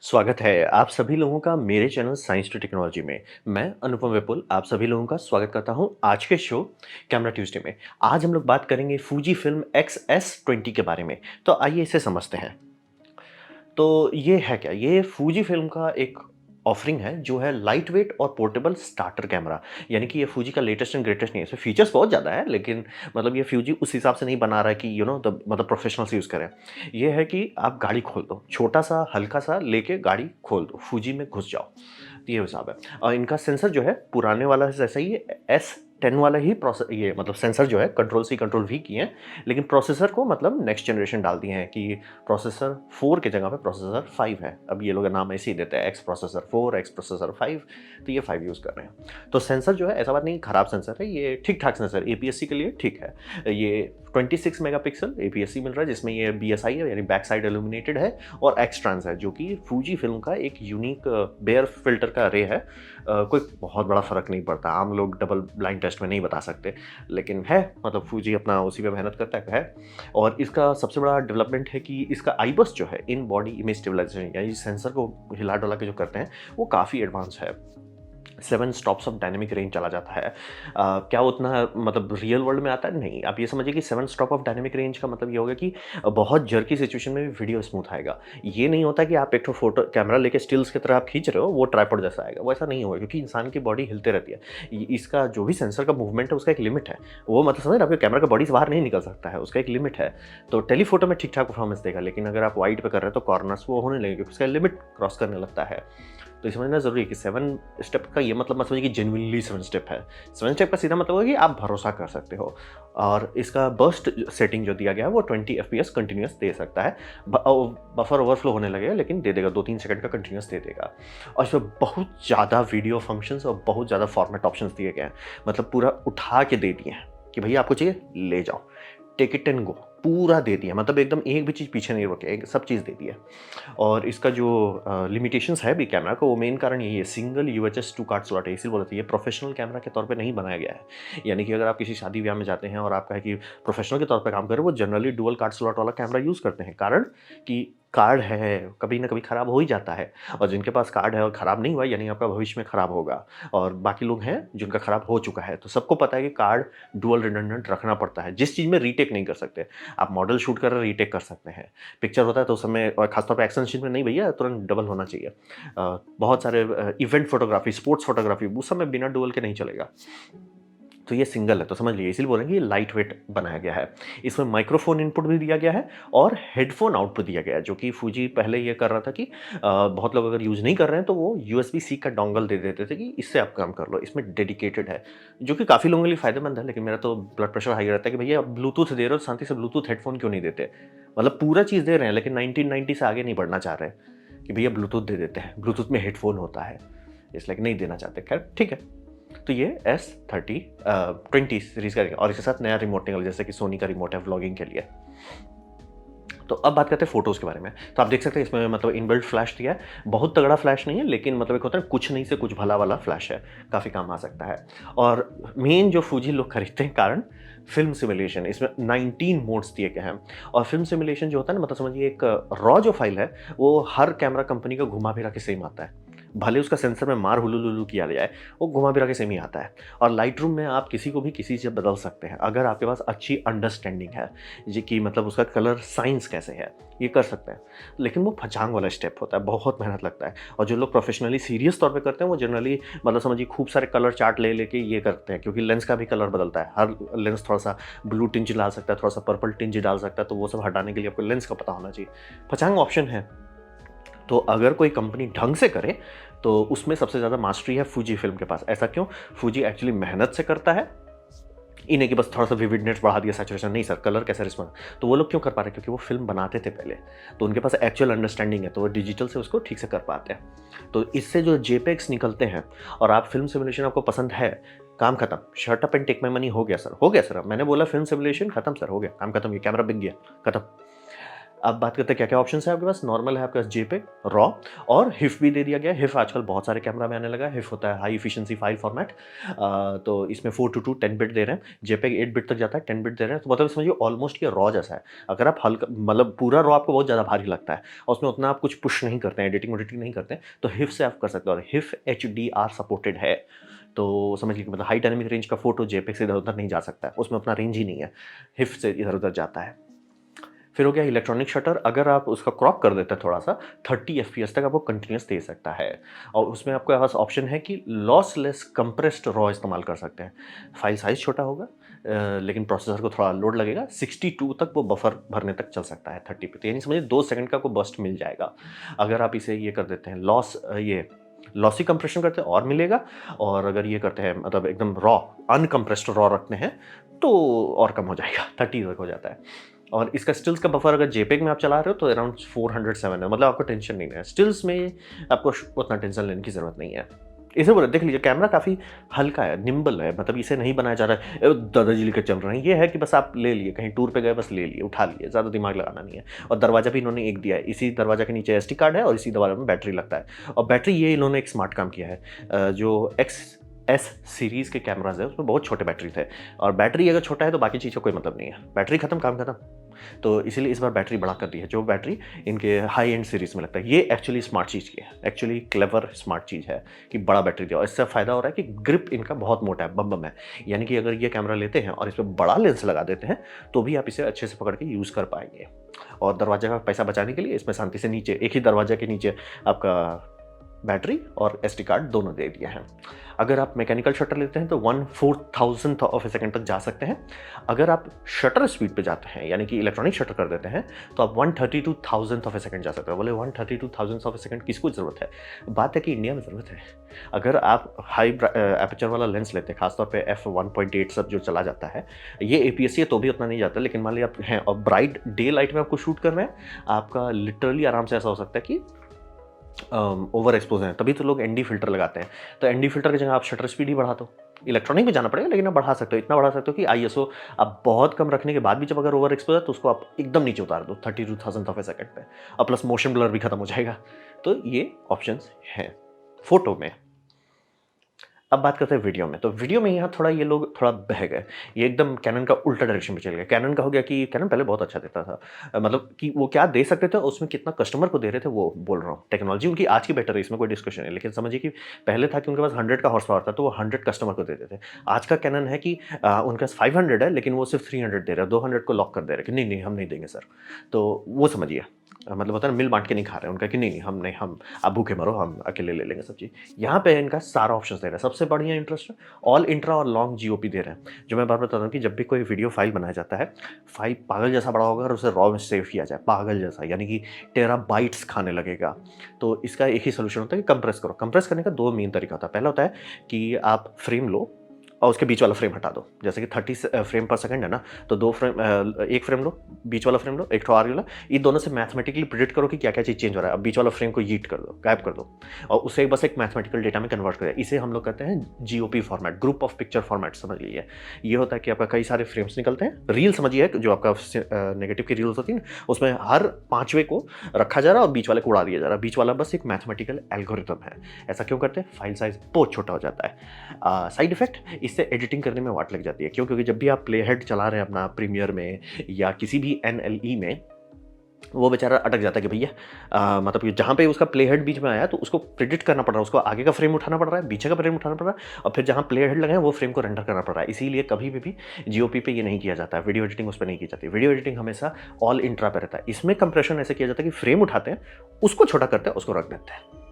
स्वागत है आप सभी लोगों का मेरे चैनल साइंस टू टेक्नोलॉजी में। मैं अनुपम विपुल आप सभी लोगों का स्वागत करता हूं आज के शो कैमरा ट्यूसडे में। आज हम लोग बात करेंगे फूजी फिल्म XS20 के बारे में। तो आइए इसे समझते हैं। तो ये है क्या? ये फूजी फिल्म का एक ऑफरिंग है जो है लाइट वेट और पोर्टेबल स्टार्टर कैमरा। यानी कि ये फूजी का लेटेस्ट एंड ग्रेटेस्ट नहीं है। इसमें फीचर्स बहुत ज़्यादा है लेकिन मतलब ये फूजी उस हिसाब से नहीं बना रहा है कि मतलब प्रोफेशनल्स यूज़ करें। ये है कि आप गाड़ी खोल दो, छोटा-सा हल्का-सा लेके गाड़ी खोल दो, फूजी में घुस जाओ। तो ये हिसाब है। और इनका सेंसर जो है पुराने वाला जैसा ही S10 वाला ही ये मतलब सेंसर जो है कंट्रोल C कंट्रोल V किए हैं, लेकिन प्रोसेसर को मतलब नेक्स्ट जनरेशन डाल दिए हैं कि प्रोसेसर 4 की जगह पे प्रोसेसर 5 है। अब ये लोग नाम ऐसे ही देते हैं X प्रोसेसर 4, X प्रोसेसर 5, तो ये 5 यूज़ कर रहे हैं। तो सेंसर जो है ऐसा बात नहीं खराब सेंसर है, ये ठीक-ठाक सेंसर APS-C के लिए ठीक है। ये 26 मेगापिक्सल APS-C मिल रहा है जिसमें ये BSI है यानी बैक साइड इल्यूमिनेटेड है और X ट्रांस है जो कि फूजी फिल्म का एक यूनिक बेयर फिल्टर का रे है। कोई बहुत बड़ा फ़र्क नहीं पड़ता, आम लोग डबल ब्लाइंड टेस्ट में नहीं बता सकते, लेकिन है मतलब फूजी अपना उसी पे मेहनत करता है। और इसका सबसे बड़ा डेवलपमेंट है कि इसका IBIS जो है इन बॉडी इमेज स्टेबलाइजेशन यानी सेंसर को हिला डुला के जो करते हैं वो काफ़ी एडवांस है। 7 स्टॉप्स ऑफ डायनामिक रेंज चला जाता है। क्या उतना मतलब रियल वर्ल्ड में आता है? नहीं। आप ये समझिए कि 7 स्टॉप ऑफ डायनामिक रेंज का मतलब ये होगा कि बहुत जर्की सिचुएशन में भी वीडियो स्मूथ आएगा। ये नहीं होता कि आप एक ठो फ़ोटो कैमरा लेके स्टिल्स की तरह आप खींच रहे हो, वो ट्राइपॉड जैसा आएगा, वो ऐसा नहीं होगा क्योंकि इंसान की बॉडी हिलते रहती है। इसका जो भी सेंसर का मूवमेंट है उसका एक लिमिट है। वो मतलब समझ रहे हैं आपके कैमरा का बॉडी से बाहर नहीं निकल सकता है, उसका एक लिमिट है। तो टेलीफ़ोटो में ठीक-ठाक परफॉर्मेंस देगा, लेकिन अगर आप वाइड पे कर रहे हैं तो कॉर्नर्स वो होने लगेंगे क्योंकि उसका लिमिट क्रॉस करने लगता है। तो ये समझना ज़रूरी है कि 7 स्टेप का ये मतलब मत समझिए कि जेनुइनली 7 स्टेप है। 7 स्टेप का सीधा मतलब है कि आप भरोसा कर सकते हो। और इसका बर्स्ट सेटिंग जो दिया गया है वो 20 एफपीएस कंटिन्यूअस दे सकता है। बफर ओवरफ्लो होने लगेगा लेकिन दे देगा, 2-3 सेकंड का कंटिन्यूअस दे देगा। और इसमें बहुत ज़्यादा वीडियो फंक्शंस और बहुत ज़्यादा फॉर्मेट ऑप्शंस दिए गए हैं। मतलब पूरा उठा के दे दिए हैं कि भैया आपको चाहिए ले जाओ, टेक इट एंड गो, पूरा दे दिया। मतलब एकदम एक भी चीज़ पीछे नहीं रोके, सब चीज़ दे दिया। और इसका जो लिमिटेशंस है भी कैमरा का, वो मेन कारण यही है, सिंगल यूएचएस 2 कार्ड स्लॉट है। इसीलिए बोला था ये प्रोफेशनल कैमरा के तौर पे नहीं बनाया गया है। यानी कि अगर आप किसी शादी ब्याह में जाते हैं और आपका है कि प्रोफेशनल के तौर पे काम कर रहे हो, वो जनरली डुअल कार्ड स्लॉट वाला कैमरा यूज़ करते हैं। कारण कि कार्ड है, कभी ना कभी खराब हो ही जाता है। और जिनके पास कार्ड है और खराब नहीं हुआ यानी आपका भविष्य में खराब होगा। और बाकी लोग हैं जिनका खराब हो चुका है। तो सबको पता है कि कार्ड डुअल रिडंडेंट रखना पड़ता है, जिस चीज़ में रीटेक नहीं कर सकते। आप मॉडल शूट कर रहे रीटेक कर सकते हैं। पिक्चर होता है तो उस समय, और खासतौर पे एक्शन सीन में नहीं भैया, तुरंत डबल होना चाहिए। बहुत सारे इवेंट फोटोग्राफी, स्पोर्ट्स फोटोग्राफी उस समय बिना डुअल के नहीं चलेगा। तो ये सिंगल है तो समझ लीजिए, इसीलिए बोल रहे हैं कि ये लाइट वेट बनाया गया है। इसमें माइक्रोफोन इनपुट भी दिया गया है और हेडफोन आउटपुट दिया गया है, जो कि फूजी पहले ये कर रहा था कि बहुत लोग अगर यूज़ नहीं कर रहे हैं तो वो यूएसबी सी का डोंगल दे देते थे कि इससे आप काम कर लो, इसमें डेडिकेटेड है, जो कि काफ़ी लोगों के लिए फ़ायदेमंद है। लेकिन मेरा तो ब्लड प्रेशर हाई रहता है कि भैया आप ब्लूटूथ दे रहे हो, शांति से ब्लूटूथ हेडफोन क्यों नहीं देते? मतलब पूरा चीज़ दे रहे हैं लेकिन 1990 से आगे नहीं बढ़ना चाह रहे हैं कि भैया ब्लूटूथ दे देते हैं, ब्लूटूथ में हेडफोन होता है, इसलिए नहीं देना चाहते। खैर ठीक है। तो ये S20 सीरीज़ का और इसके साथ नया रिमोट निकला जैसे कि सोनी का रिमोट है व्लॉगिंग के लिए। तो अब बात करते हैं फ़ोटोज़ के बारे में। तो आप देख सकते हैं इसमें मतलब इनबिल्ट फ्लैश दिया है। बहुत तगड़ा फ्लैश नहीं है लेकिन मतलब एक होता है कुछ नहीं से कुछ भला वाला फ्लैश है, काफ़ी काम आ सकता है। और मेन जो फूजी लोग खरीदते हैं कारण फ़िल्म सिमुलेशन, इसमें 19 मोड्स दिए गए हैं। और फ़िल्म सिमुलेशन जो होता है ना, मतलब समझिए एक रॉ जो फ़ाइल है वो हर कैमरा कंपनी का घुमा फिरा के सेम आता है। भले उसका सेंसर में मार हुलुलुलु किया जाए, वो घुमा फिरा के सेम ही आता है। और लाइटरूम में आप किसी को भी किसी से बदल सकते हैं अगर आपके पास अच्छी अंडरस्टैंडिंग है जी, कि मतलब उसका कलर साइंस कैसे है, ये कर सकते हैं। लेकिन वो फचांग वाला स्टेप होता है, बहुत मेहनत लगता है। और जो लोग प्रोफेशनली सीरियस तौर पे करते हैं वो जनरली मतलब समझिए खूब सारे कलर चार्ट ले लेके ये करते हैं, क्योंकि लेंस का भी कलर बदलता है। हर लेंस थोड़ा सा ब्लू टिंज डाल सकता है, थोड़ा सा पर्पल टिंज डाल सकता है, तो वो सब हटाने के लिए आपको लेंस का पता होना चाहिए। फचांग ऑप्शन है। तो अगर कोई कंपनी ढंग से करे तो उसमें सबसे ज़्यादा मास्टरी है फूजी फिल्म के पास। ऐसा क्यों? फूजी एक्चुअली मेहनत से करता है, इन्हें कि बस थोड़ा सा विविडनेस बढ़ा दिया, सैचुरेशन नहीं सर, कलर कैसे रिस्पॉन्ड। तो वो लोग क्यों कर पा रहे हैं? क्योंकि वो फिल्म बनाते थे पहले, तो उनके पास एक्चुअल अंडरस्टैंडिंग है, तो वो डिजिटल से उसको ठीक से कर पाते हैं। तो इससे जो जेपेक्स निकलते हैं और आप फिल्म सिमुलेशन आपको पसंद है, काम खत्म, shut up and take my money, हो गया सर, हो गया सर। मैंने बोला फिल्म सिमुलेशन खत्म सर, हो गया काम खत्म, ये कैमरा बिक गया, खत्म। अब बात करते हैं क्या-क्या ऑप्शंस है आपके पास। नॉर्मल है आपके पास जेपेग, रॉ और हिफ भी दे दिया गया है। हिफ आजकल बहुत सारे कैमरा में आने लगा है। हिफ होता है हाई एफिशिएंसी फाइल फॉर्मेट। तो इसमें 4:2 10 बिट दे रहे हैं। जेपेग 8 बिट तक जाता है, 10 बिट दे रहे हैं। तो मतलब समझिए ऑलमोस्ट ये रॉ जैसा है। अगर आप हल्का मतलब पूरा रॉ आपको बहुत ज़्यादा भारी लगता है और उसमें उतना आप कुछ पुश नहीं करते हैं, एडिटिंग नहीं करते हैं, तो हिफ से आप कर सकते हो। और हिफ एचडीआर सपोर्टेड है। तो समझ लीजिए मतलब हाई डायनामिक रेंज का फोटो जेपेग से इधर-उधर नहीं जा सकता है। उसमें उतना रेंज ही नहीं है। हिफ से इधर-उधर जाता है। फिर हो गया इलेक्ट्रॉनिक शटर। अगर आप उसका क्रॉप कर देते हैं थोड़ा सा, 30 एफपीएस तक आपको कंटिन्यूअस दे सकता है। और उसमें आपके पास ऑप्शन है कि लॉसलेस कंप्रेस्ड रॉ इस्तेमाल कर सकते हैं। फाइल साइज छोटा होगा, लेकिन प्रोसेसर को थोड़ा लोड लगेगा। 62 तक वो बफर भरने तक चल सकता है 30 पे। तो यानी समझिए 2 सेकंड का आपको बर्स्ट मिल जाएगा। अगर आप इसे ये कर देते हैं ये लॉसी कंप्रेशन करते हैं और मिलेगा। और अगर ये करते हैं मतलब एकदम रॉ अनकंप्रेस्ड रॉ रखते हैं तो और कम हो जाएगा, 30 तक हो जाता है। और इसका स्टिल्स का बफर अगर जेपेग में आप चला रहे हो तो अराउंड 407 है। मतलब आपको टेंशन नहीं है स्टिल्स में, आपको उतना टेंशन लेने की ज़रूरत नहीं है। इसे बोले देख लीजिए कैमरा काफ़ी हल्का है, निम्बल है। मतलब इसे नहीं बनाया जा रहा है दादाजी लेकर चल रहे हैं। ये है कि बस आप ले लिए, कहीं टूर पे गए बस ले लिए, उठा लिए, ज़्यादा दिमाग लगाना नहीं है। और दरवाजा भी इन्होंने एक दिया है। इसी दरवाजा के नीचे एसडी कार्ड है और इसी दरवाजा में बैटरी लगता है। और बैटरी ये इन्होंने एक स्मार्ट काम किया है। जो एक्स एस सीरीज़ के कैमराज है उसमें बहुत छोटे बैटरी थे। और बैटरी अगर छोटा है तो बाकी चीज़ का कोई मतलब नहीं है। बैटरी खत्म, काम खत्म। तो इसीलिए इस बार बैटरी बढ़ा कर दी है। जो बैटरी इनके हाई एंड सीरीज़ में लगता है, ये एक्चुअली स्मार्ट चीज़ की है। एक्चुअली क्लेवर स्मार्ट चीज़ है कि बड़ा बैटरी दिया। और इससे फ़ायदा हो रहा है कि ग्रिप इनका बहुत मोटा है, बम है। यानी कि अगर ये कैमरा लेते हैं और इस पर बड़ा लेंस लगा देते हैं तो भी आप इसे अच्छे से पकड़ के यूज़ कर पाएंगे। और दरवाजे का पैसा बचाने के लिए इसमें शांति से नीचे एक ही दरवाजे के नीचे आपका बैटरी और एसडी कार्ड दोनों दे दिया है। अगर आप मैकेनिकल शटर लेते हैं तो 1/4000th ऑफ ए सेकंड तक जा सकते हैं। अगर आप शटर स्पीड पे जाते हैं यानी कि इलेक्ट्रॉनिक शटर कर देते हैं तो आप 132,000th ऑफ ए सेकंड जा सकते हैं। बोले 132,000th ऑफ ए सेकंड किसको ज़रूरत है? बात है कि इंडिया में ज़रूरत है। अगर आप हाई एपर्चर वाला लेंस लेते हैं, खासतौर पे f1.8 सब जो चला जाता है, ये APS-C है तो भी उतना नहीं जाता। लेकिन मान लीजिए आप हैं और ब्राइट डे लाइट में आपको शूट कर रहे हैं, आपका लिटरली आराम से ऐसा हो सकता है कि ओवर एक्सपोज हैं। तभी तो लोग एनडी फिल्टर लगाते हैं। तो एनडी फिल्टर की जगह आप शटर स्पीड ही बढ़ा दो। इलेक्ट्रॉनिक में जाना पड़ेगा लेकिन आप बढ़ा सकते हो, इतना बढ़ा सकते हो कि आईएसओ आप बहुत कम रखने के बाद भी जब अगर ओवर एक्सपोज है तो उसको आप एकदम नीचे उतार दो 32,000th ऑफ ए सेकंड पे। और प्लस मोशन ब्लर भी खत्म हो जाएगा। तो ये ऑप्शंस हैं फोटो में। अब बात करते हैं वीडियो में। तो वीडियो में यहाँ थोड़ा ये लोग थोड़ा बह गए। ये एकदम कैनन का उल्टा डायरेक्शन पे चल गया। कैनन का हो गया कि कैनन पहले बहुत अच्छा देता था। मतलब कि वो क्या दे सकते थे, उसमें कितना कस्टमर को दे रहे थे वो बोल रहा हूँ। टेक्नोलॉजी उनकी आज की बेटर है, इसमें कोई डिस्कशन है। लेकिन समझिए कि पहले था कि उनके पास 100 का हॉर्स पावर था तो वो 100 कस्टमर को देते थे। आज का कैनन है कि उनके पास 500 है लेकिन वो सिर्फ 300 दे रहे हैं, 200 को लॉक कर दे रहे हैं कि नहीं नहीं हम नहीं देंगे सर। तो वो समझिए मतलब होता है ना, मिल बांट के नहीं खा रहे हैं। उनका कि नहीं नहीं हम नहीं, हम आप भूखे मरो, हम अकेले ले लेंगे सब चीज़। यहाँ पे इनका सारा ऑप्शन दे रहा है। सबसे बढ़िया इंटरेस्ट ऑल इंट्रा और लॉन्ग जीओपी दे रहे हैं। जो मैं बार बताता हूँ कि जब भी कोई वीडियो फाइल बनाया जाता है, फाइल पागल जैसा बड़ा होगा और उसे रॉ में सेव किया जाए पागल जैसा, यानी कि टेराबाइट्स खाने लगेगा। तो इसका एक ही सोल्यूशन होता है कि कंप्रेस करो। कंप्रेस करने का 2 मेन तरीका होता है। पहला होता है कि आप फ्रेम लो और उसके बीच वाला फ्रेम हटा दो। जैसे कि 30 फ्रेम पर सेकंड है ना, तो 2 फ्रेम, एक फ्रेम लो, बीच वाला फ्रेम लो, एक ठो आगे लो। ये दोनों से मैथमेटिकली प्रिडिक्ट करो कि क्या क्या चीज़ चेंज हो रहा है। अब बीच वाला फ्रेम को यीट कर दो, गायब कर दो और उसे बस एक मैथमेटिकल डेटा में कन्वर्ट कर। इसे हम लोग कहते हैं GOP format, group of picture format समझ लीजिए। ये होता है कि आपका कई सारे फ्रेम्स निकलते हैं। रील समझिए जो आपका नेगेटिव की रील्स होती है, उसमें हर 5वें को रखा जा रहा है और बीच वाले को उड़ा दिया जा रहा है। बीच वाला बस एक मैथमेटिकल एल्गोरिथम है। ऐसा क्यों करते हैं? फाइल साइज बहुत छोटा हो जाता है। साइड इफेक्ट, इससे एडिटिंग करने में वाट लग जाती है। क्यों? क्योंकि जब भी आप प्ले हेड चला रहे हैं अपना प्रीमियर में या किसी भी एनएलई में, वो बेचारा अटक जाता है कि भैया मतलब कि जहाँ पे उसका प्ले हेड बीच में आया तो उसको प्रिडिक्ट करना पड़ रहा है, उसको आगे का फ्रेम उठाना पड़ रहा है, पीछे का फ्रेम उठाना पड़ रहा है और फिर जहाँ प्ले हेड लगे हैं वो फ्रेम को रेंडर करना पड़ रहा है। इसीलिए कभी भी जीओपी पे ये नहीं किया जाता है। वीडियो एडिटिंग उस पर नहीं की जाती। वीडियो एडिटिंग हमेशा ऑल इंट्रा पे रहता है। इसमें कंप्रेशन ऐसे किया जाता है कि फ्रेम उठाते हैं, उसको छोटा करते हैं, उसको रख देते हैं।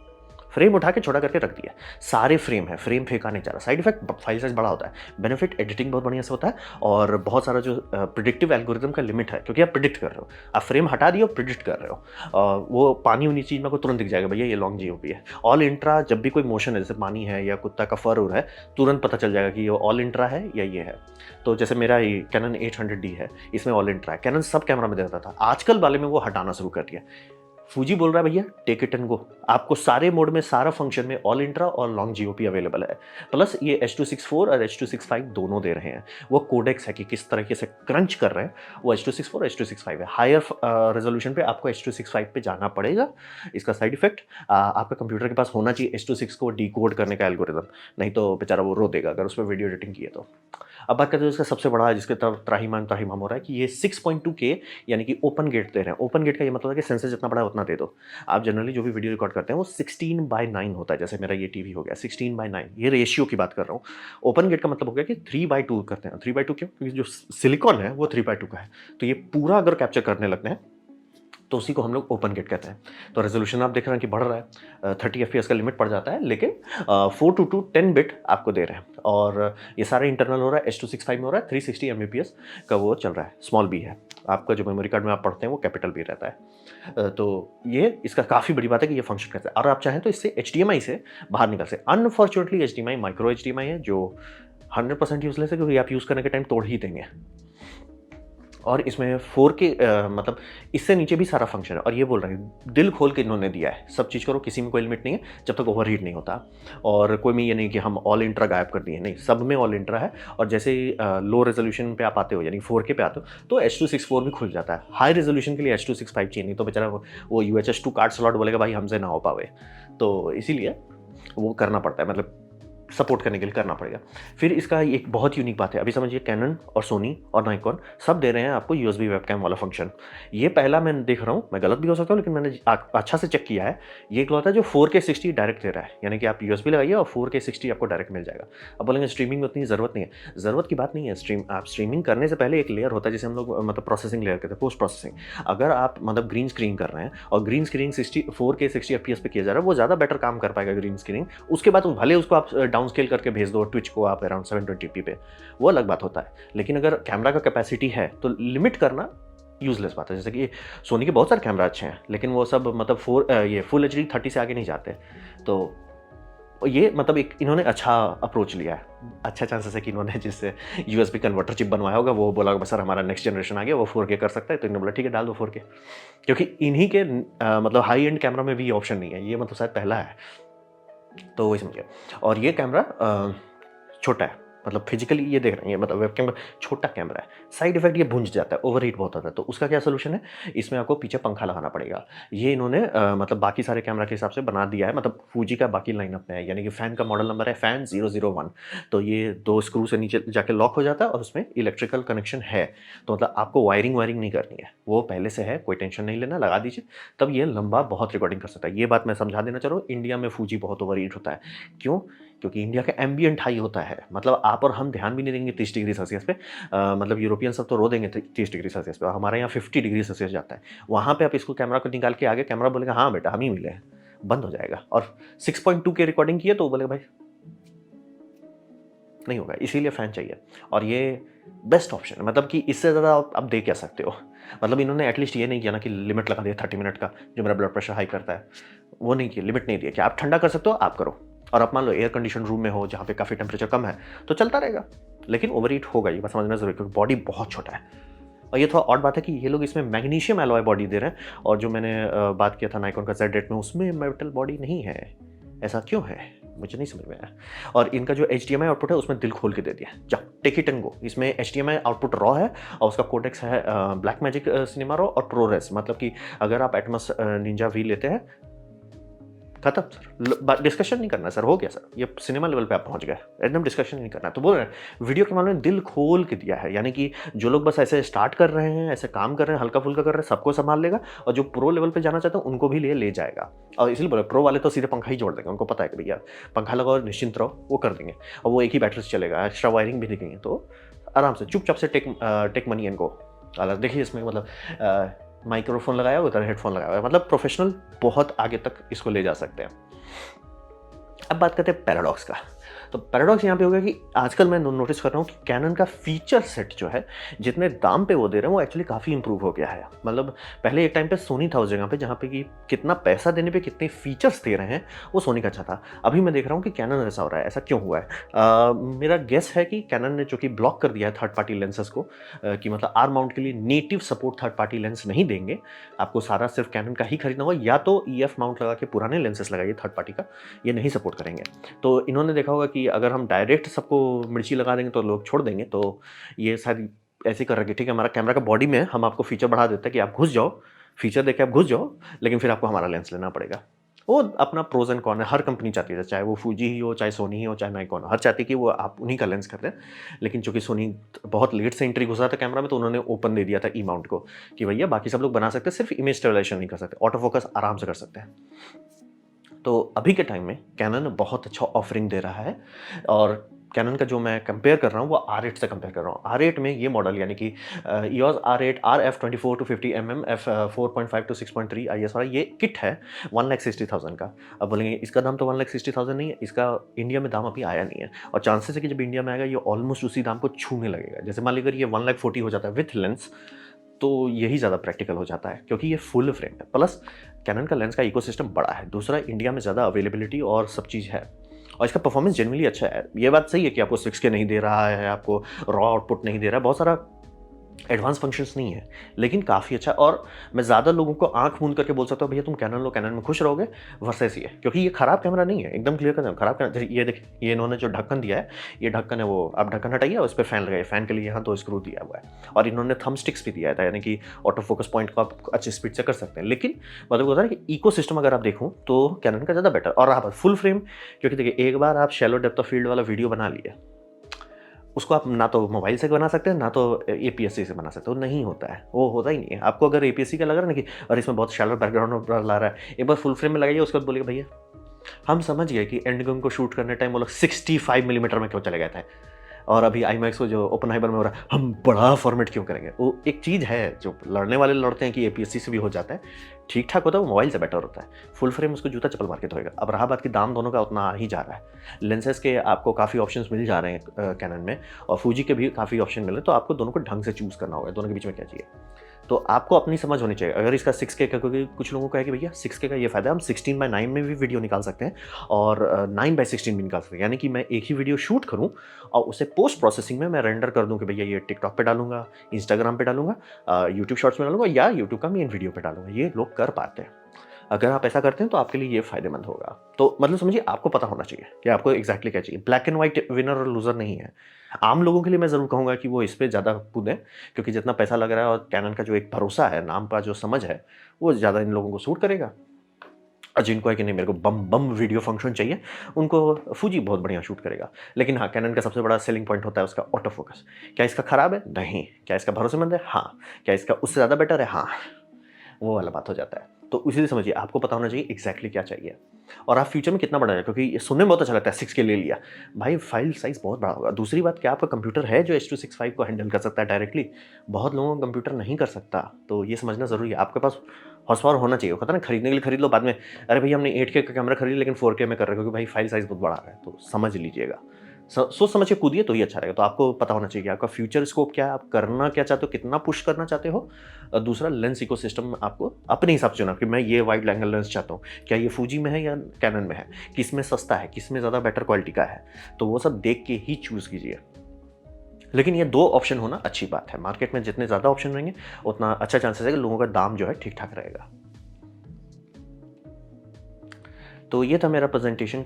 फ्रेम उठा के छोटा करके रख दिया। सारे फ्रेम है, फ्रेम फेंका नहीं जा रहा। साइड इफेक्ट, फाइल साइज बड़ा होता है। बेनिफिट, एडिटिंग बहुत बढ़िया से होता है। और बहुत सारा जो प्रिडिक्टिव एल्गोरिथम का लिमिट है, क्योंकि आप प्रिडिक्ट कर रहे हो, आप फ्रेम हटा दिए और प्रिडिक्ट कर रहे हो। वो पानी उन्हीं चीज़ में को तुरंत दिख जाएगा भैया ये लॉन्ग जीओपी है। ऑल इंट्रा, जब भी कोई मोशन है जैसे पानी है या कुत्ता का फर उड़ है, तुरंत पता चल जाएगा कि ये ऑल इंट्रा है या ये है। तो जैसे मेरा ये कैनन 800D है, इसमें ऑल इंट्रा है। कैनन सब कैमरा में देता था, आजकल वाले में वो हटाना शुरू कर दिया। फूजी बोल रहा है भैया टेक इट एंड गो, आपको सारे मोड में सारा फंक्शन में ऑल इंट्रा और लॉन्ग जीओपी अवेलेबल है। प्लस ये H.264 और H.265 दोनों दे रहे हैं। वो कोडेक्स है कि किस तरीके से क्रंच कर रहे हैं, वो H.264 और H.265 है। हायर रेजोल्यूशन पे आपको H.265 पे जाना पड़ेगा। इसका साइड इफेक्ट आपका कंप्यूटर के पास होना चाहिए H.264 को डिकोड करने का एल्गोरिदम, नहीं तो बेचारा वो रो देगा अगर उस पर वीडियो एडिटिंग की है तो। अब बात करते हैं इसका सबसे बड़ा जिसके तरफ त्राहिमाम त्राहिमाम हो रहा है कि ये 6.2K यानी कि ओपन गेट दे रहे हैं। ओपन गेट का ये मतलब है कि सेंसर जितना बड़ा है उतना दे दो। आप जनरली जो भी वीडियो रिकॉर्ड करते हैं वो 16:9 होता है, जैसे मेरा ये टीवी हो गया 16:9, ये रेशियो की बात कर रहा हूँ। ओपन गेट का मतलब हो गया कि 3/2 करते हैं। 3/2 क्यों? क्योंकि जो सिलिकॉन है वो 3/2 का है, तो ये पूरा अगर कैप्चर करने लगते हैं तो उसी को हम लोग ओपन गेट कहते हैं। तो रेजोल्यूशन आप देख रहे हैं कि बढ़ रहा है, 30 FPS का लिमिट पड़ जाता है, लेकिन 422 10 बिट आपको दे रहे हैं। और ये सारा इंटरनल हो रहा है, H.265 में हो रहा है, 360 Mbps का वो चल रहा है, स्मॉल बी है। आपका जो मेमोरी कार्ड में आप पढ़ते हैं वो कैपिटल बी रहता है। तो ये इसका काफ़ी बड़ी बात है कि ये फंक्शन करता है। और आप चाहें तो इससे HDMI से बाहर निकल सकते। अनफॉर्चुनेटली HDMI माइक्रो HDMI है जो 100% यूजलेस है, क्योंकि आप यूज़ करने के टाइम तोड़ ही देंगे। और इसमें 4K मतलब इससे नीचे भी सारा फंक्शन है। और ये बोल रहे हैं दिल खोल के इन्होंने दिया है, सब चीज़ करो, किसी में कोई लिमिट नहीं है जब तक ओवरहीट नहीं होता। और कोई में ये नहीं कि हम ऑल इंट्रा गायब कर दिए, नहीं, सब में ऑल इंट्रा है। और जैसे ही लो रेजोल्यूशन पे आप आते हो यानी 4K पे आते हो तो H.264 भी खुल जाता है। हाई रेजोल्यूशन के लिए H.265 चाहिए, नहीं तो बेचारा वो UHS-2 कार्ड स्लॉट बोलेगा भाई हमसे ना हो पावे, तो इसीलिए वो करना पड़ता है, मतलब सपोर्ट करने के लिए करना पड़ेगा। फिर इसका एक बहुत यूनिक बात है, अभी समझिए कैनन और सोनी और नाइकॉन सब दे रहे हैं आपको USB वेबकैम वाला फंक्शन। ये पहला मैं देख रहा हूँ, मैं गलत भी हो सकता हूँ, लेकिन मैंने अच्छा से चेक किया है। ये इकलौता है जो 4K 60 डायरेक्ट दे रहा है, यानी कि आप USB लगाइए और 4K 60 आपको डायरेक्ट मिल जाएगा। अब बोलेंगे स्ट्रीमिंग में उतनी ज़रूरत नहीं है, ज़रूरत की बात नहीं है। आप स्ट्रीमिंग करने से पहले एक लेयर होता है जिसे हम लोग मतलब प्रोसेसिंग लेयर कहते हैं, पोस्ट प्रोसेसिंग। अगर आप मतलब ग्रीन स्क्रीन कर रहे हैं और ग्रीन स्क्रीन 4K 60 FPS पे किया जा रहा है, वो ज़्यादा बेटर काम कर पाएगा ग्रीन स्क्रीन। उसके बाद भले उसको आप डाउन स्केल करके भेज दो ट्विच को आप अराउंड 720p पे, वो अलग बात होता है। लेकिन अगर कैमरा का कैपेसिटी है तो लिमिट करना यूजलेस बात है। जैसे कि सोनी के बहुत सारे कैमरा अच्छे हैं, लेकिन वो सब मतलब ये फुल HD 30 से आगे नहीं जाते। तो ये मतलब एक इन्होंने अच्छा अप्रोच लिया है। अच्छा चांसेस है कि इन्होंने जिससे USB कन्वर्टर चिप बनवाया होगा वो बोला होगा सर हमारा नेक्स्ट जनरेशन आ गया, वो 4K कर सकता है, तो इन्होंने बोला ठीक है डाल दो 4K। क्योंकि इन्हीं के मतलब हाई एंड कैमरा में भी ये ऑप्शन नहीं है, ये मतलब शायद पहला है, तो वही समझिए। और ये कैमरा छोटा है, मतलब फिजिकली ये देख रहे हैं, मतलब वेब कैमरा छोटा कैमरा है। साइड इफेक्ट ये भुंज जाता है, ओवरहीट बहुत होता है। तो उसका क्या सोल्यूशन है, इसमें आपको पीछे पंखा लगाना पड़ेगा। ये इन्होंने मतलब बाकी सारे कैमरा के हिसाब से बना दिया है, मतलब फूजी का बाकी लाइनअप में है। यानी कि फ़ैन का मॉडल नंबर है फ़ैन 001, तो ये 2 स्क्रू से नीचे जाके लॉक हो जाता है और उसमें इलेक्ट्रिकल कनेक्शन है। तो मतलब आपको वायरिंग नहीं करनी है, वो पहले से है, कोई टेंशन नहीं लेना, लगा दीजिए, तब ये लंबा बहुत रिकॉर्डिंग कर सकता है। ये बात मैं समझा देना चाह रहा हूँ, इंडिया में फूजी बहुत ओवरहीट होता है। क्यों? क्योंकि इंडिया का एम्बिएंट हाई होता है, मतलब आप और हम ध्यान भी नहीं देंगे 30 डिग्री सेल्सियस पे। मतलब यूरोपियन सब तो रो देंगे 30 डिग्री सेल्सियस पे, हमारे यहाँ 50 डिग्री सेल्सियस जाता है। वहाँ पे आप इसको कैमरा को निकाल के आगे कैमरा बोलेगा हाँ बेटा हम ही मिले हैं, बंद हो जाएगा। और 6.2K रिकॉर्डिंग की है तो बोलेगा भाई नहीं होगा, इसीलिए फ़ैन चाहिए। और ये बेस्ट ऑप्शन है, मतलब कि इससे ज़्यादा आप दे क्या सकते हो। मतलब इन्होंने एटलीस्ट ये नहीं किया ना कि लिमिट लगा दिया 30 मिनट का जो मेरा ब्लड प्रेशर हाई करता है, वो नहीं किया, लिमिट नहीं दिया कि आप ठंडा कर सकते हो आप करो। और आप मान लो एयर कंडीशन रूम में हो जहाँ पे काफ़ी टेम्परेचर कम है तो चलता रहेगा, लेकिन ओवरहीट होगा, ये बात समझना ज़रूरी है, क्योंकि बॉडी बहुत छोटा है। और ये थोड़ा ऑड बात है कि ये लोग इसमें मैग्नीशियम एलॉय बॉडी दे रहे हैं, और जो मैंने बात किया था नाइकॉन का Z8 में, उसमें मेटल बॉडी नहीं है। ऐसा क्यों है मुझे नहीं समझ में आया। और इनका जो HDMI आउटपुट है उसमें दिल खोल के दे दिया, जा टेक इट एंड गो। इसमें HDMI आउटपुट रॉ है और उसका कोडेक्स है ब्लैक मैजिक सिनेमा रॉ और प्रोरेस, मतलब कि अगर आप एटमॉस निंजा V लेते हैं खत्म सर, डिस्कशन नहीं करना सर, हो गया सर, ये सिनेमा लेवल पे आप पहुंच गए, एकदम डिस्कशन नहीं करना। तो बोल रहे हैं वीडियो के मामले में दिल खोल के दिया है, यानी कि जो लोग बस ऐसे स्टार्ट कर रहे हैं, ऐसे काम कर रहे हैं, हल्का फुल्का कर रहे हैं, सबको संभाल लेगा, और जो प्रो लेवल पे जाना चाहते हैं उनको भी ले जाएगा। और इसलिए बोले प्रो वाले तो सीधे पंखा ही जोड़ देंगे, उनको पता है कि भैया पंखा लगाओ निश्चिंत रहो, वो कर देंगे, और वो एक ही बैटरी से चलेगा, एक्स्ट्रा वायरिंग भी नहीं, तो आराम से चुपचाप से टेक मनी एंड गो। देखिए इसमें मतलब माइक्रोफोन लगाया हुआ, उधर हेडफोन लगाया हुआ है, मतलब प्रोफेशनल बहुत आगे तक इसको ले जा सकते हैं। अब बात करते हैं पैराडॉक्स का। तो पैराडॉक्स यहाँ पे हो गया कि आजकल मैं नोटिस कर रहा हूँ कि कैनन का फीचर सेट जो है, जितने दाम पे वो दे रहे हैं वो एक्चुअली काफ़ी इंप्रूव हो गया है। मतलब पहले एक टाइम पे सोनी था उस जगह पे, जहाँ पे कि कितना पैसा देने पे कितने फीचर्स दे रहे हैं वो सोनी का अच्छा था। अभी मैं देख रहा हूँ कि कैनन ऐसा हो रहा है। ऐसा क्यों हुआ है? मेरा गेस है कि कैनन ने चूँकि ब्लॉक कर दिया है थर्ड पार्टी लेंसेज़ को, कि मतलब आर माउंट के लिए native support third party lens नहीं देंगे। आपको सारा सिर्फ कैनन का ही खरीदना होगा, या तो ईएफ माउंट लगा के पुराने लेंसेज़ लगाइए थर्ड पार्टी का, ये नहीं सपोर्ट करेंगे। तो इन्होंने देखा होगा कि अगर हम डायरेक्ट सबको मिर्ची लगा देंगे तो लोग छोड़ देंगे, तो ये शायद ऐसे कर रखे, ठीक है हमारा कैमरा का बॉडी में हम आपको फीचर बढ़ा देते हैं कि आप घुस जाओ, फीचर देके आप घुस जाओ, लेकिन फिर आपको हमारा लेंस लेना पड़ेगा। वो अपना प्रोज एंड कॉन है, हर कंपनी चाहती है, चाहे वो फूजी ही हो, चाहे सोनी ही हो, चाहे नाइकॉन हो, हर चाहती है कि वो आप उन्हीं का लेंस कर दें। लेकिन चूंकि सोनी बहुत लेट से एंट्री घुसा था कैमरा में, तो उन्होंने ओपन दे दिया था ई माउंट को कि भैया बाकी सब लोग बना सकते हैं, सिर्फ इमेज स्टेबलाइजेशन नहीं कर सकते, ऑटो फोकस आराम से कर सकते हैं। तो अभी के टाइम में कैनन बहुत अच्छा ऑफरिंग दे रहा है, और कैनन का जो मैं कंपेयर कर रहा हूँ वो R8 से कंपेयर कर रहा हूँ। R8 में ये मॉडल यानी कि EOS R8 RF24 to 50mm f 4.5 to 6.3 IS वाला ये किट है 1,60,000 का। अब बोलेंगे इसका दाम तो 1,60,000 नहीं है, इसका इंडिया में दाम अभी आया नहीं है, और चांसेस है कि जब इंडिया में आएगा ये ऑलमोस्ट उसी दाम को छूने लगेगा। जैसे मान लीजिए ये 1,40,000 हो जाता है विथ लेंस, तो यही ज़्यादा प्रैक्टिकल हो जाता है, क्योंकि ये फुल फ्रेम है, प्लस कैनन का लेंस का इकोसिस्टम बड़ा है, दूसरा इंडिया में ज़्यादा अवेलेबिलिटी और सब चीज़ है, और इसका परफॉर्मेंस जनरली अच्छा है। ये बात सही है कि आपको 6K नहीं दे रहा है, आपको रॉ आउटपुट नहीं दे रहा है, बहुत सारा एडवांस फंक्शंस नहीं है, लेकिन काफ़ी अच्छा। और मैं ज़्यादा लोगों को आंख मूंद करके बोल सकता हूँ भैया तुम कैनन लो, कैनन में खुश रहोगे, वर्सेस ही है, क्योंकि ये खराब कैमरा नहीं है, एकदम क्लियर कर खराब कैमरा। ये देखिए, ये इन्होंने जो ढक्कन दिया है, ये ढक्कन है, वो आप ढक्कन हटाइए और उस पर फैन लगाइए, फैन के लिए यहाँ 2 स्क्रू दिया हुआ है, और इन्होंने थम स्टिक्स भी दिया था, यानी कि ऑटो फोकस पॉइंट को आप अच्छी स्पीड से कर सकते हैं। लेकिन मतलब होता है कि इको सिस्टम अगर आप देखूँ तो कैनन का ज़्यादा बेटर। और आप फुल फ्रेम, क्योंकि देखिए एक बार आप शैलो डेप्थ ऑफ फील्ड वाला वीडियो बना लिए, उसको आप ना तो मोबाइल से बना सकते हैं, ना तो एपीएससी से बना सकते हो, नहीं होता है, वो होता ही नहीं है। आपको अगर एपीएससी का लग रहा है ना कि और इसमें बहुत शैलो बैकग्राउंड ला रहा है, एक बार फुल फ्रेम में लगाइए, उसके बाद बोलिए भैया हम समझ गए कि एंड गेम को शूट करने टाइम वो लोग 65 मिलीमीटर में क्यों चले गए थे, और अभी आईमैक्स को जो ओपनहाइमर में हो रहा है हम बड़ा फॉर्मेट क्यों करेंगे। वो एक चीज़ है जो लड़ने वाले लड़ते हैं कि एपीएससी से भी हो जाता है, ठीक ठाक होता है, वो मोबाइल से बेटर होता है। फुल फ्रेम उसको जूता चप्पल मार के धोएगा। अब रहा बात की दाम, दोनों का उतना आ ही जा रहा है। लेंसेज के आपको काफ़ी ऑप्शंस मिल जा रहे हैं कैनन में, और फूजी के भी काफ़ी ऑप्शन मिल रहे हैं, तो आपको दोनों को ढंग से चूज़ करना होगा, दोनों के बीच में क्या चाहिए। तो आपको अपनी समझ होनी चाहिए। अगर इसका 6K का, क्योंकि कुछ लोगों को है कि भैया 6K का ये फ़ायदा है, हम 16:9 में भी वीडियो निकाल सकते हैं और 9:16 भी निकाल सकते हैं, यानी कि मैं एक ही वीडियो शूट करूं और उसे पोस्ट प्रोसेसिंग में मैं रेंडर कर दूं कि भैया ये टिकटॉक पे डालूंगा, इंस्टाग्राम पे डालूंगा, यूट्यूब शॉर्ट्स में डालूंगा, या यूट्यूब का मेन वीडियो पे डालूंगा। ये लोग कर पाते हैं। अगर आप ऐसा करते हैं तो आपके लिए ये फ़ायदेमंद होगा। तो मतलब समझिए, आपको पता होना चाहिए कि आपको एग्जैक्टली क्या चाहिए। ब्लैक एंड व्हाइट विनर और लूज़र नहीं है। आम लोगों के लिए मैं ज़रूर कहूँगा कि वो इस पे ज़्यादा कूदें, क्योंकि जितना पैसा लग रहा है और कैनन का जो एक भरोसा है, नाम का जो समझ है, वो ज़्यादा इन लोगों को सूट करेगा। और जिनको है कि नहीं मेरे को बम बम वीडियो फंक्शन चाहिए, उनको फूजी बहुत बढ़िया शूट करेगा। लेकिन हाँ, कैनन का सबसे बड़ा सेलिंग पॉइंट होता है उसका ऑटो फोकस। क्या इसका खराब है? नहीं। क्या इसका भरोसेमंद है? हाँ। क्या इसका उससे ज़्यादा बेटर है? हाँ। वो वाला बात हो जाता है। तो इसीलिए समझिए, आपको पता होना चाहिए एग्जैक्टली क्या चाहिए, और आप फ्यूचर में कितना बड़ा है, क्योंकि ये सुनने में बहुत अच्छा लगता है 6K ले लिया, भाई फाइल साइज बहुत बड़ा होगा। दूसरी बात, क्या आपका कंप्यूटर है जो H.265 को हैंडल कर सकता है डायरेक्टली? बहुत लोगों का कंप्यूटर नहीं कर सकता, तो ये समझना ज़रूरी है। आपके पास हॉर्स पावर होना चाहिए। कहता है ना, खरीदने के लिए खरीद लो, बाद में अरे भैया हमने 8K का कैमरा खरीद लेकिन 4K में कर रहे हो, क्योंकि भाई फाइल साइज बहुत बड़ा है, तो समझ लीजिएगा। सोच समझ के कूदिए तो ही अच्छा रहेगा। तो आपको पता होना चाहिए कि आपका फ्यूचर स्कोप क्या है, आप करना क्या चाहते हो, कितना पुश करना चाहते हो। और दूसरा, लेंस इकोसिस्टम आपको अपने हिसाब से चुना कि मैं ये वाइड एंगल लेंस चाहता हूँ, क्या ये फूजी में है या कैनन में है, किस में सस्ता है, किस में ज़्यादा बेटर क्वालिटी का है, तो वो सब देख के ही चूज़ कीजिए। लेकिन ये 2 ऑप्शन होना अच्छी बात है। मार्केट में जितने ज़्यादा ऑप्शन रहेंगे उतना अच्छा चांसेस है कि लोगों का दाम जो है ठीक ठाक रहेगा। तो ये था मेरा प्रेजेंटेशन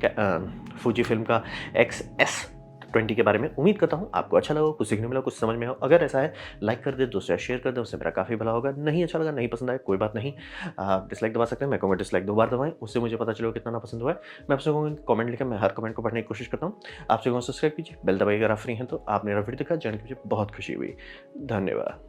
फूजी फिल्म का XS20 के बारे में। उम्मीद करता हूँ आपको अच्छा लगा, कुछ सीखने मिला, कुछ समझ में हो। अगर ऐसा है, लाइक कर दे, दोस्तों शेयर कर दे, उससे मेरा काफ़ी भला होगा। नहीं अच्छा लगा, नहीं पसंद आया, कोई बात नहीं, आप डिसलाइक दबा सकते हैं। मैं कहूँगा डिसलाइक 2 बार दबाएं, उससे मुझे पता चलेगा कितना ना पसंद हुआ है। मैं आपसे कहूँगा कमेंट लिखें, मैं हर कमेंट को पढ़ने की कोशिश करता हूँ। आपसे कहूँगा सब्सक्राइब कीजिए, बेल दबाइए अगर आप फ्री हैं तो। आप मेरा वीडियो देखा, जान के मुझे बहुत खुशी हुई। धन्यवाद।